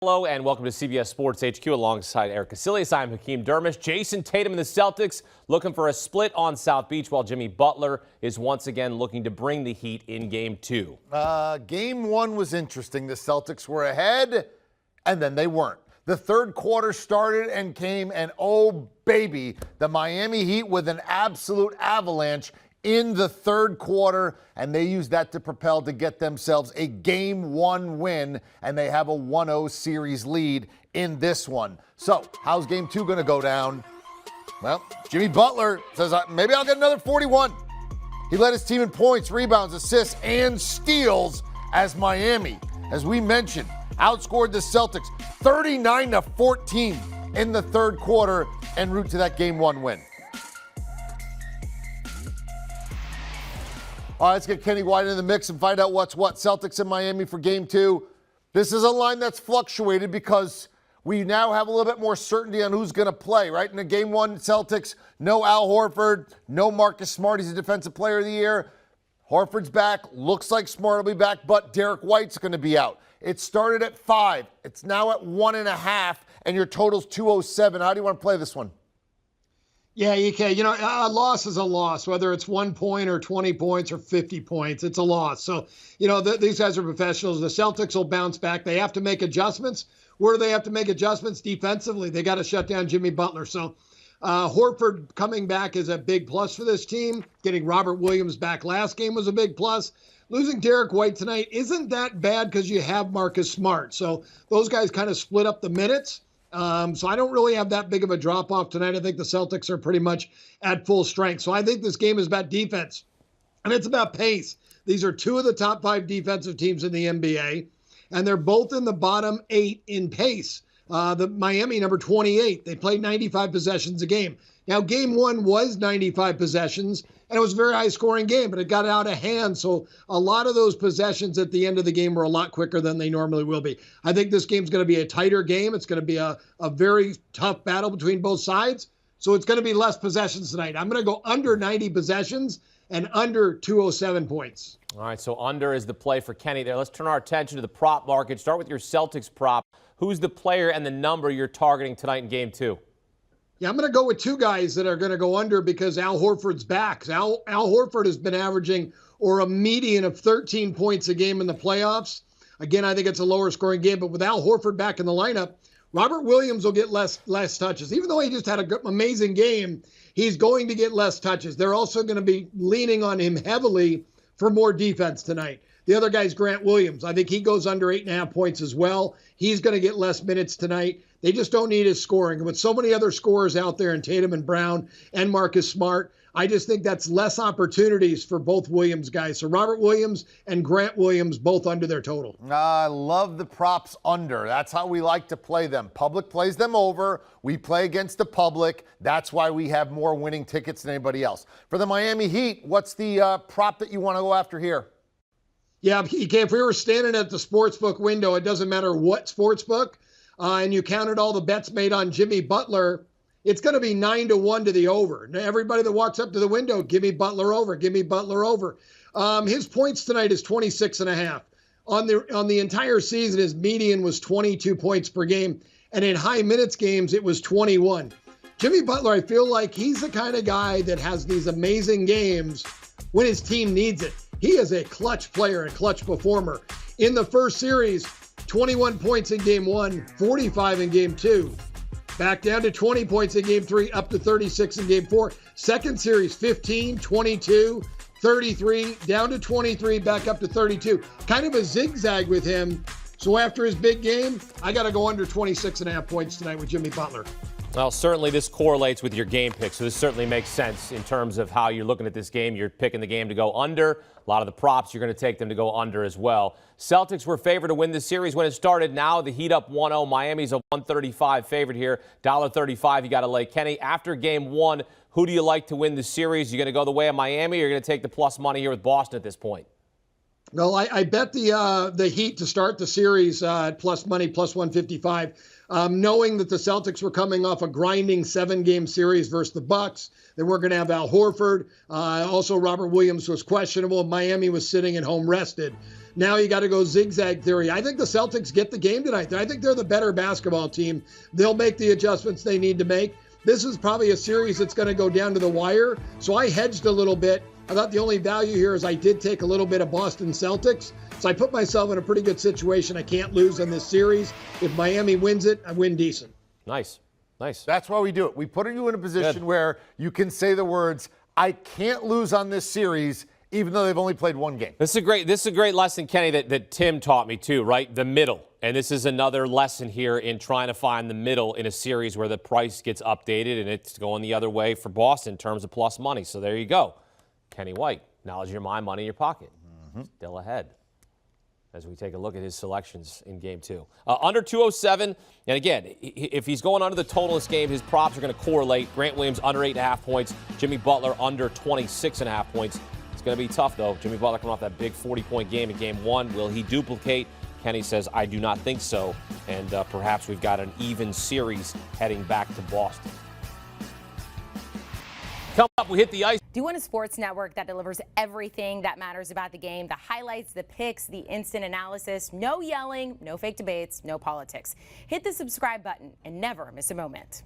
Hello and welcome to CBS Sports HQ alongside Eric Casilius. I'm Hakeem Dermish. Jason Tatum and the Celtics looking for a split on South Beach while Jimmy Butler is once again looking to bring the Heat in Game 2. Game 1 was interesting. The Celtics were ahead and then they weren't. The third quarter started and came and oh baby, the Miami Heat with an absolute avalanche in the third quarter, and they used that to propel to get themselves a Game 1 win, and they have a 1-0 series lead in this one. So, how's Game 2 going to go down? Well, Jimmy Butler says, maybe I'll get another 41. He led his team in points, rebounds, assists, and steals as Miami, as we mentioned, outscored the Celtics 39-14 in the third quarter en route to that Game 1 win. All right, let's get Kenny White in the mix and find out what's what. Celtics in Miami for Game 2. This is a line that's fluctuated because we now have a little bit more certainty on who's going to play, right? In the Game 1, Celtics, no Al Horford, no Marcus Smart. He's a Defensive Player of the Year. Horford's back. Looks like Smart will be back, but Derek White's going to be out. It started at 5. It's now at 1.5, and your total's 207. How do you want to play this one? Yeah, you can. You know, a loss is a loss, whether it's 1 point or 20 points or 50 points. It's a loss. So, you know, these guys are professionals. The Celtics will bounce back. They have to make adjustments. Where do they have to make adjustments? Defensively, they got to shut down Jimmy Butler. So Horford coming back is a big plus for this team. Getting Robert Williams back last game was a big plus. Losing Derek White tonight isn't that bad because you have Marcus Smart. So those guys kind of split up the minutes. So I don't really have that big of a drop-off tonight. I think the Celtics are pretty much at full strength. So I think this game is about defense, and it's about pace. These are two of the top 5 defensive teams in the NBA, and they're both in the bottom 8 in pace. The Miami, number 28, they played 95 possessions a game. Now, Game 1 was 95 possessions, and it was a very high-scoring game, but it got out of hand. So a lot of those possessions at the end of the game were a lot quicker than they normally will be. I think this game's going to be a tighter game. It's going to be a very tough battle between both sides. So it's going to be less possessions tonight. I'm going to go under 90 possessions and under 207 points. All right, so under is the play for Kenny there. Let's turn our attention to the prop market. Start with your Celtics prop. Who's the player and the number you're targeting tonight in Game 2? Yeah, I'm going to go with 2 guys that are going to go under because Al Horford's back. Al Horford has been averaging a median of 13 points a game in the playoffs. Again, I think it's a lower scoring game, but with Al Horford back in the lineup, Robert Williams will get less touches. Even though he just had an amazing game, he's going to get less touches. They're also going to be leaning on him heavily for more defense tonight. The other guy's Grant Williams. I think he goes under 8.5 points as well. He's going to get less minutes tonight. They just don't need his scoring. And with so many other scorers out there in Tatum and Brown and Marcus Smart, I just think that's less opportunities for both Williams guys. So Robert Williams and Grant Williams both under their total. I love the props under. That's how we like to play them. Public plays them over. We play against the public. That's why we have more winning tickets than anybody else. For the Miami Heat, what's the prop that you want to go after here? Yeah, if we were standing at the sportsbook window, it doesn't matter what sportsbook, and you counted all the bets made on Jimmy Butler, it's going to be 9-1 to the over. Now, everybody that walks up to the window, give me Butler over, give me Butler over. His points tonight is 26.5. On the entire season, his median was 22 points per game, and in high minutes games, it was 21. Jimmy Butler, I feel like he's the kind of guy that has these amazing games when his team needs it. He is a clutch player, a clutch performer. In the first series, 21 points in Game 1, 45 in Game 2. Back down to 20 points in Game 3, up to 36 in Game 4. Second series, 15, 22, 33, down to 23, back up to 32. Kind of a zigzag with him. So after his big game, I got to go under 26.5 points tonight with Jimmy Butler. Well, certainly this correlates with your game pick, so this certainly makes sense in terms of how you're looking at this game. You're picking the game to go under. A lot of the props, you're going to take them to go under as well. Celtics were favored to win this series when it started. Now the Heat up 1-0. Miami's a 135 favorite here. $1.35 you got to lay. Kenny, after Game 1, who do you like to win the series? You going to go the way of Miami, or you're going to take the plus money here with Boston at this point? No, I bet the Heat to start the series at plus money, plus 155, knowing that the Celtics were coming off a grinding 7-game series versus the Bucks. They weren't going to have Al Horford. Also, Robert Williams was questionable. Miami was sitting at home rested. Now you got to go zigzag theory. I think the Celtics get the game tonight. I think they're the better basketball team. They'll make the adjustments they need to make. This is probably a series that's going to go down to the wire. So I hedged a little bit. I thought the only value here is I did take a little bit of Boston Celtics. So I put myself in a pretty good situation. I can't lose in this series. If Miami wins it, I win decent. Nice. Nice. That's why we do it. We put you in a position where you can say the words, I can't lose on this series, even though they've only played one game. This is a great lesson, Kenny, that Tim taught me too, right? The middle. And this is another lesson here in trying to find the middle in a series where the price gets updated and it's going the other way for Boston in terms of plus money. So there you go. Kenny White, knowledge in your mind, money in your pocket. Still ahead as we take a look at his selections in Game 2. Under 207, and again, if he's going under the total this game, his props are going to correlate. Grant Williams under 8.5 points. Jimmy Butler under 26.5 points. It's going to be tough, though. Jimmy Butler coming off that big 40-point game in Game 1. Will he duplicate? Kenny says, I do not think so. And perhaps we've got an even series heading back to Boston. Coming up, we hit the ice. Do you want a sports network that delivers everything that matters about the game? The highlights, the picks, the instant analysis. No yelling, no fake debates, no politics. Hit the subscribe button and never miss a moment.